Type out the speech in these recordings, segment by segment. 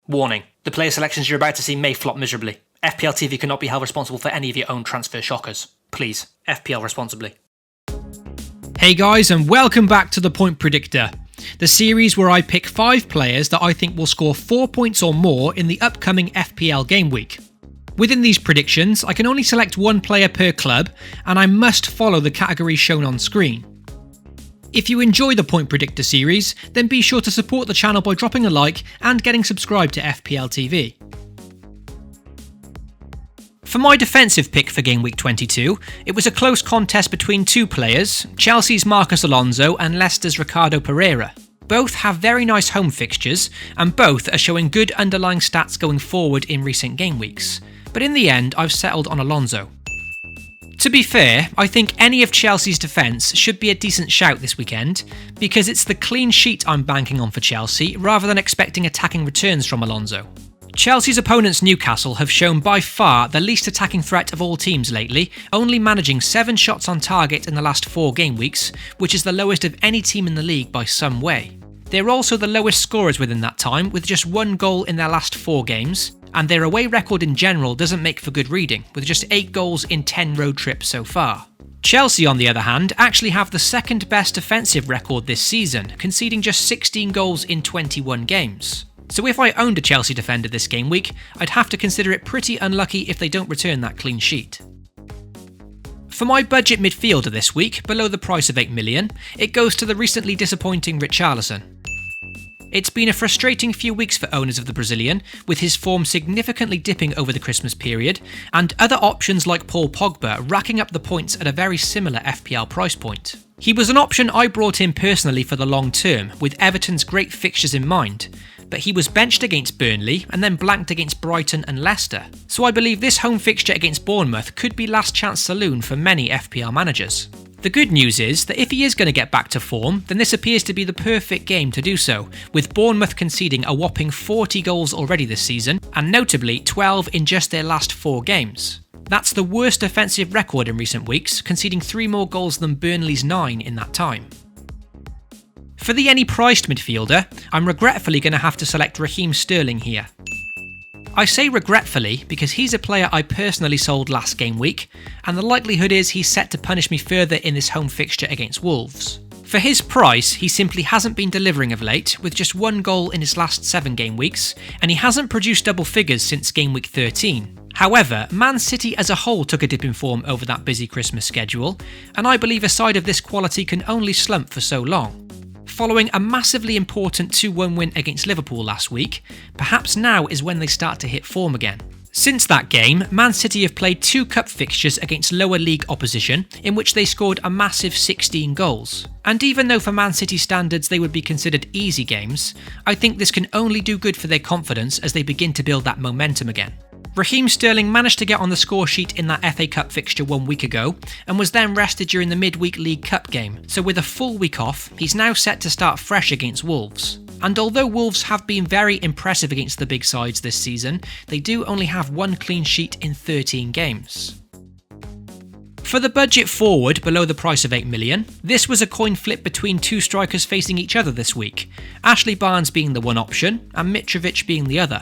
Warning, the player selections you're about to see may flop miserably. FPL TV cannot be held responsible for any of your own transfer shockers. Please, FPL responsibly. Hey guys, and welcome back to the Point Predictor, the series where I pick 5 players that I think will score 4 points or more in the upcoming FPL Gameweek. Within these predictions, I can only select one player per club, and I must follow the categories shown on screen. If you enjoy the Point Predictor series, then be sure to support the channel by dropping a like and getting subscribed to FPL TV. For my defensive pick for Game Week 22, it was a close contest between 2 players, Chelsea's Marcos Alonso and Leicester's Ricardo Pereira. Both have very nice home fixtures, and both are showing good underlying stats going forward in recent game weeks. But in the end, I've settled on Alonso. To be fair, I think any of Chelsea's defence should be a decent shout this weekend, because it's the clean sheet I'm banking on for Chelsea rather than expecting attacking returns from Alonso. Chelsea's opponents Newcastle have shown by far the least attacking threat of all teams lately, only managing 7 shots on target in the last 4 game weeks, which is the lowest of any team in the league by some way. They're also the lowest scorers within that time, with just 1 goal in their last 4 games, and their away record in general doesn't make for good reading, with just 8 goals in 10 road trips so far. Chelsea, on the other hand, actually have the second best defensive record this season, conceding just 16 goals in 21 games. So if I owned a Chelsea defender this game week, I'd have to consider it pretty unlucky if they don't return that clean sheet. For my budget midfielder this week, below the price of 8 million, it goes to the recently disappointing Richarlison. It's been a frustrating few weeks for owners of the Brazilian, with his form significantly dipping over the Christmas period, and other options like Paul Pogba racking up the points at a very similar FPL price point. He was an option I brought in personally for the long term, with Everton's great fixtures in mind, but he was benched against Burnley and then blanked against Brighton and Leicester, so I believe this home fixture against Bournemouth could be last chance saloon for many FPL managers. The good news is that if he is going to get back to form, then this appears to be the perfect game to do so, with Bournemouth conceding a whopping 40 goals already this season, and notably 12 in just their last 4 games. That's the worst defensive record in recent weeks, conceding 3 more goals than Burnley's 9 in that time. For the any priced midfielder, I'm regretfully going to have to select Raheem Sterling here. I say regretfully because he's a player I personally sold last game week, and the likelihood is he's set to punish me further in this home fixture against Wolves. For his price, he simply hasn't been delivering of late, with just 1 goal in his last 7 game weeks, and he hasn't produced double figures since game week 13. However, Man City as a whole took a dip in form over that busy Christmas schedule, and I believe a side of this quality can only slump for so long. Following a massively important 2-1 win against Liverpool last week, perhaps now is when they start to hit form again. Since that game, Man City have played 2 cup fixtures against lower league opposition, in which they scored a massive 16 goals. And even though for Man City standards they would be considered easy games, I think this can only do good for their confidence as they begin to build that momentum again. Raheem Sterling managed to get on the score sheet in that FA Cup fixture 1 week ago, and was then rested during the midweek League Cup game, so with a full week off, he's now set to start fresh against Wolves. And although Wolves have been very impressive against the big sides this season, they do only have 1 clean sheet in 13 games. For the budget forward below the price of 8 million, this was a coin flip between 2 strikers facing each other this week, Ashley Barnes being the one option and Mitrovic being the other.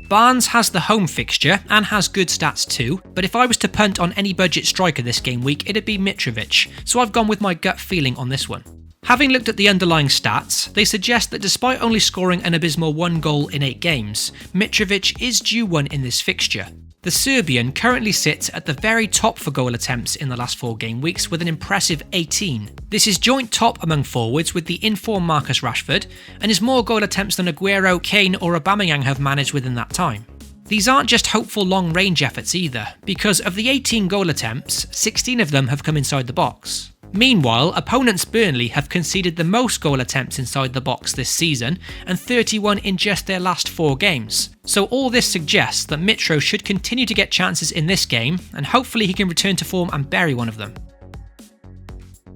Barnes has the home fixture and has good stats too, but if I was to punt on any budget striker this game week, it'd be Mitrovic, so I've gone with my gut feeling on this one. Having looked at the underlying stats, they suggest that despite only scoring an abysmal 1 goal in 8 games, Mitrovic is due one in this fixture. The Serbian currently sits at the very top for goal attempts in the last 4 game weeks with an impressive 18. This is joint top among forwards with the in-form Marcus Rashford, and is more goal attempts than Aguero, Kane or Aubameyang have managed within that time. These aren't just hopeful long-range efforts either, because of the 18 goal attempts, 16 of them have come inside the box. Meanwhile, opponents Burnley have conceded the most goal attempts inside the box this season, and 31 in just their last 4 games. So all this suggests that Mitro should continue to get chances in this game, and hopefully he can return to form and bury one of them.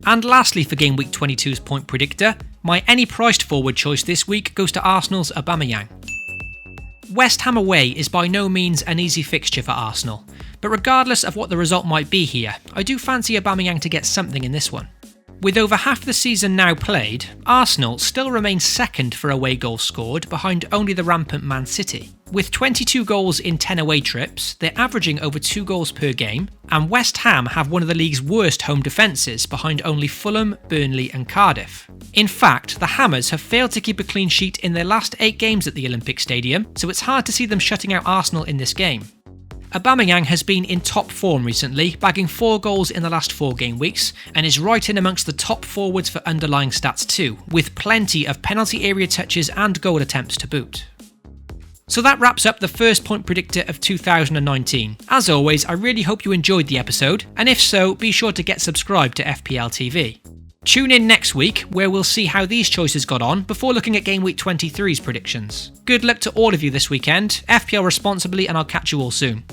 And lastly for Game Week 22's Point Predictor, my any priced forward choice this week goes to Arsenal's Aubameyang. West Ham away is by no means an easy fixture for Arsenal, but regardless of what the result might be here, I do fancy Aubameyang to get something in this one. With over half the season now played, Arsenal still remains second for away goals scored behind only the rampant Man City. With 22 goals in 10 away trips, they're averaging over 2 goals per game, and West Ham have one of the league's worst home defences behind only Fulham, Burnley and Cardiff. In fact, the Hammers have failed to keep a clean sheet in their last 8 games at the Olympic Stadium, so it's hard to see them shutting out Arsenal in this game. Aubameyang has been in top form recently, bagging 4 goals in the last 4 game weeks, and is right in amongst the top forwards for underlying stats too, with plenty of penalty area touches and goal attempts to boot. So that wraps up the first point predictor of 2019. As always, I really hope you enjoyed the episode, and if so, be sure to get subscribed to FPL TV. Tune in next week, where we'll see how these choices got on before looking at Game Week 23's predictions. Good luck to all of you this weekend, FPL responsibly, and I'll catch you all soon.